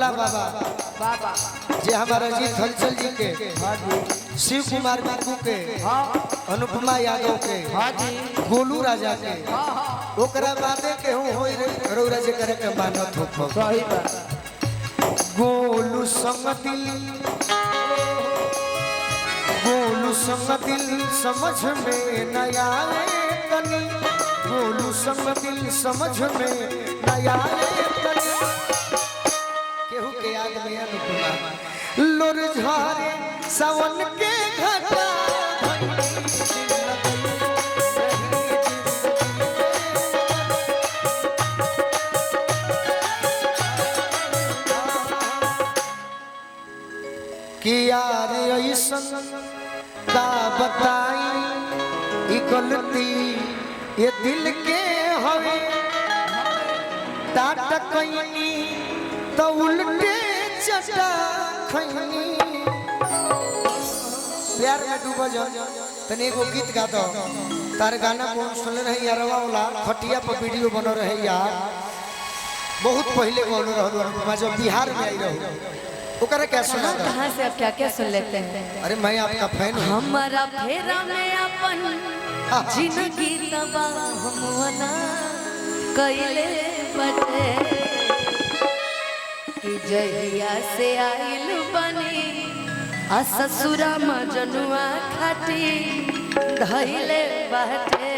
भोला बाबा बाबा जे हमारा अजीत हलचल जी के, शिव कुमार बिक्कू के, अनुपमा यादव के, गोलू राजा के, ओकरा बादे के हूँ होई रौरा जे करे के मानत हो। सही बात। गोलू संग दिल, गोलू संग दिल समझ में न आए तनी, गोलू संग दिल समझ में न आए तनी। केहू के याद में अनुपमा लोर झारे सावन के घटा कि यार ऐसन का बताई ई गलती ये दिल के हवे, टाटा कहीं तो उल्टे चटा खैनी। प्यार में डूबो जो तने एगो गीत गा दो। तार गाना कौन सुन रहे यारवा वाला खटिया पर वीडियो बनो रहे यार, बहुत पहले बोलो रहो जब बिहार में आई रहो। ओकरा क्या सुना? कहाँ से आप क्या क्या सुन लेते हैं? अरे मैं आपका फैन हूँ। हमारा फेरा में अपन जिंदगी तबाह हमवना कइले बटे, कि जहिया से आइल बनी आ ससुरा मजनुआ खाटी धइले बटे।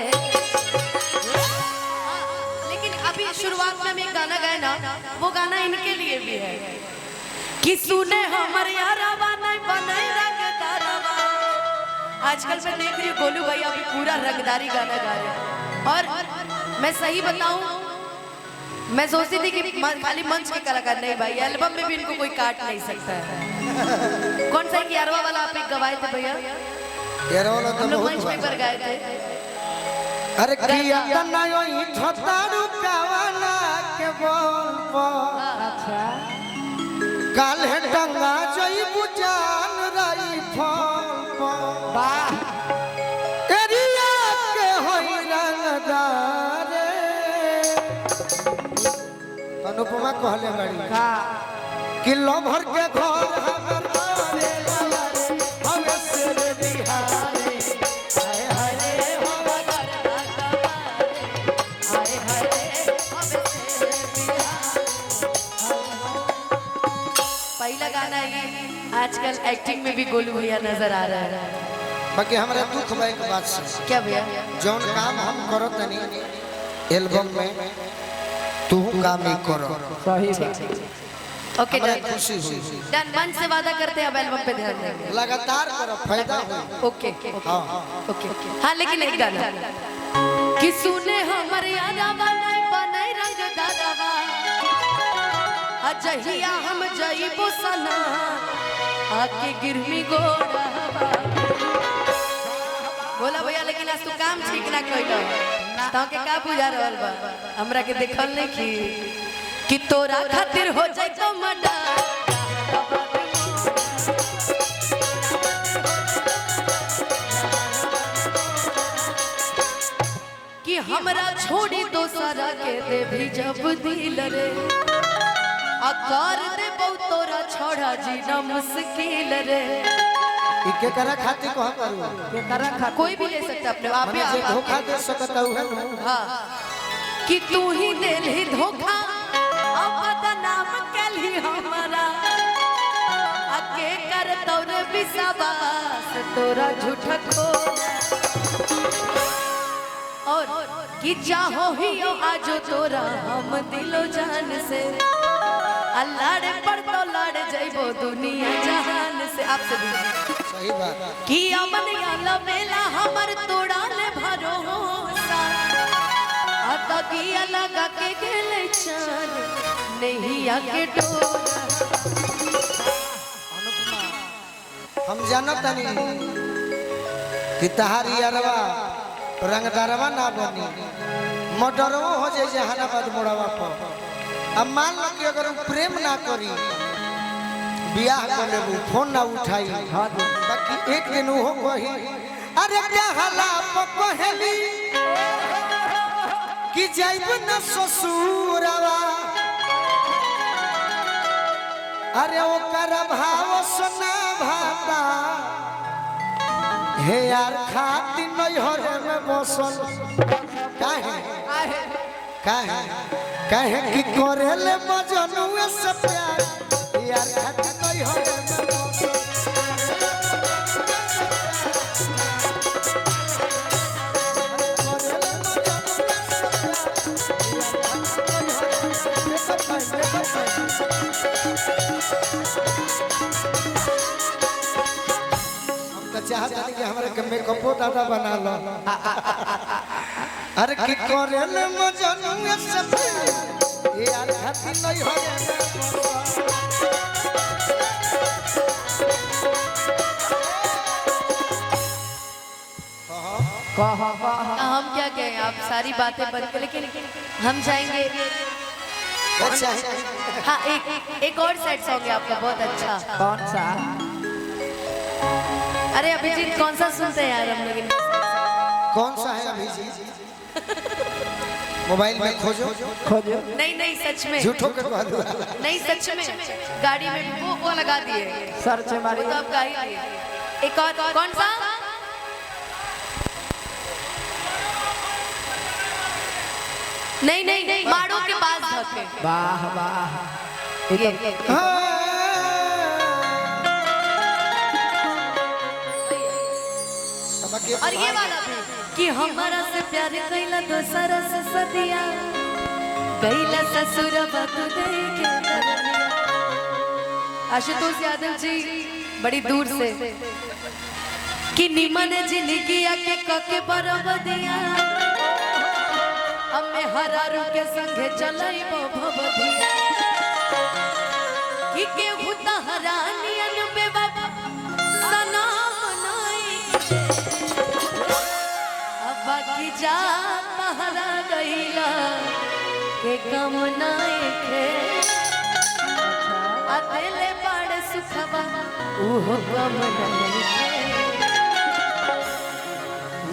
लेकिन अभी शुरुआत में हम एक गाना गाए ना, वो गाना इनके लिए भी है कि सुने हमर यारावा नहीं बने रंगदारवा। आजकल मैं देख रही हूँ गोलू भाई अभी पूरा रंगदारी गाना गा रहे हैं, और मैं सही बताऊं, मैं सोचती थी कि खाली मंच के कलाकार नहीं भाई, एल्बम में भी इनको कोई काट नहीं सकता है। कौन सा कि यारवा वाला आप एक गवाए थे भैया? यारवा वाला तो बहुत मंच पर गाए थे। अरे किया तना योई ठतारू कावाला के बोल पर, अच्छा काल है डंगा जई बुजान रही फल वाह, एरिया के होई रंगदारे। अनुपमा कहले बड़ी का कि लभर के घर हमर रे हमें से बिहारी। हाय हाय रे हवा करता हाय हाय रे हमें से पहला गाना ये आजकल एक्टिंग में भी गोलू भैया नजर आ रहा है। बाकी हमारा दुख भाई के बात से क्या भैया? जौन काम हम करो तनी एल्बम में तू काम ही करो। सही बात। ओके हमरा डन, खुशी हुई। डन। मन से वादा करते हैं अब एल्बम पे ध्यान देंगे। लगातार करो, फायदा हो। ओके ओके हाँ, लेकिन एक गाना कि सुने हमर यारावा नहीं बने रंगदारवा, अजहिया हम जइबो सना आके गिरमी गोड़ावा। बोला भैया लेकिन आज तू काम ठीक ना कइलो, ताऊ के का बुझा रहल बा? हमरा के देखल नहीं कि तोरा खातिर हो जाई तो मडा कि हमरा छोड़ी दोसरा के दे भी जब दिल रे, अकार दे बहु तोरा छोड़ा जीना मुश्किल रे। इके करा खातिर कह करू के करा खा कोई भी ले सकता अपने आप मने जे धोखा दे सकता है ना। हाँ कि तू ही दिल ही धोखा अब बदनाम कली हमारा, आके कर तोरे विश्वास तोरा झूठा को, और कि चाहो ही आज तोरा हम दिलो जान से, अल्लाह पर तो लड़ जाइबो दुनिया जहान से। आपसे भी सही बात कि अमन याला मेला हमर तोड़ा ले भरोसा, आता की अलग के गेले चान नहीं आके डोरा। अनुपमा हम जानत नहीं कि तहारी यारवा रंगदारवा ना बनी, मर्डरवा हो जाए जहानाबाद मोड़वा पर। अब मान लो कि अगर प्रेम ना करी, बियाह कर लेबू, फोन ना उठाई, बाकी एक दिन हो कही अरे क्या हला पहली कि जाइब न ससुरवा, अरे ओकर भाव सुना भाता हे यार खाती नहीं हो रे में बसल काहे काहे कि करेले मजनुए से प्यार यार खाती नहीं हो रे में बसल चाहता नहीं कि हमारे मेकअपो दादा बना लो अरे की करेले मजनुए से यार खाती नहीं हो हम क्या कहें आप सारी बातें बंद कर लेकिन हम जाएंगे हाँ एक और सेट सॉन्ग है आपका बहुत अच्छा कौन सा? अरे अभिजीत कौन सा सुनते हैं यार हम लोग कौन सा है अभिजीत मोबाइल में खोजो खोजो। नहीं सच में झूठो के कह दो नहीं सच में गाड़ी में वो लगा दिए सर्च मारी तो आप गा ही लिए एक और कौन सा नहीं माड़ों के पास धके वाह वाह ये और ये वाला भी कि हमारा से प्यार कैला दोसरा से सदिया कैला ससुर बात देखे आशुतोष यादव जी बड़ी दूर से कि निमन जिंदगी के कके बरबदिया हमें हरारू के संगे चलाइबो भवदिया कि केहू तहरानियन बेवफा सनम नहीं बाकी जा तहरा गईला के गम नहीं खे अकेले बड़ सुखबा ओहो गम नहीं खे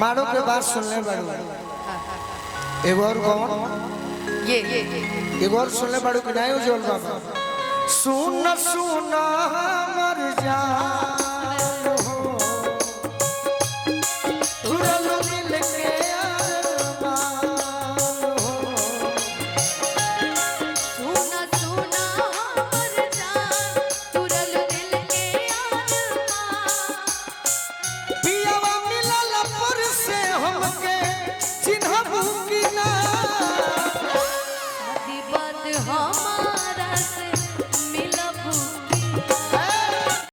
मारो के बात सुनने बड़ू एगो और कौन ये एगो और सुनने बड़ू कि नहीं उज्जवल बाबा सुन सुन मर जा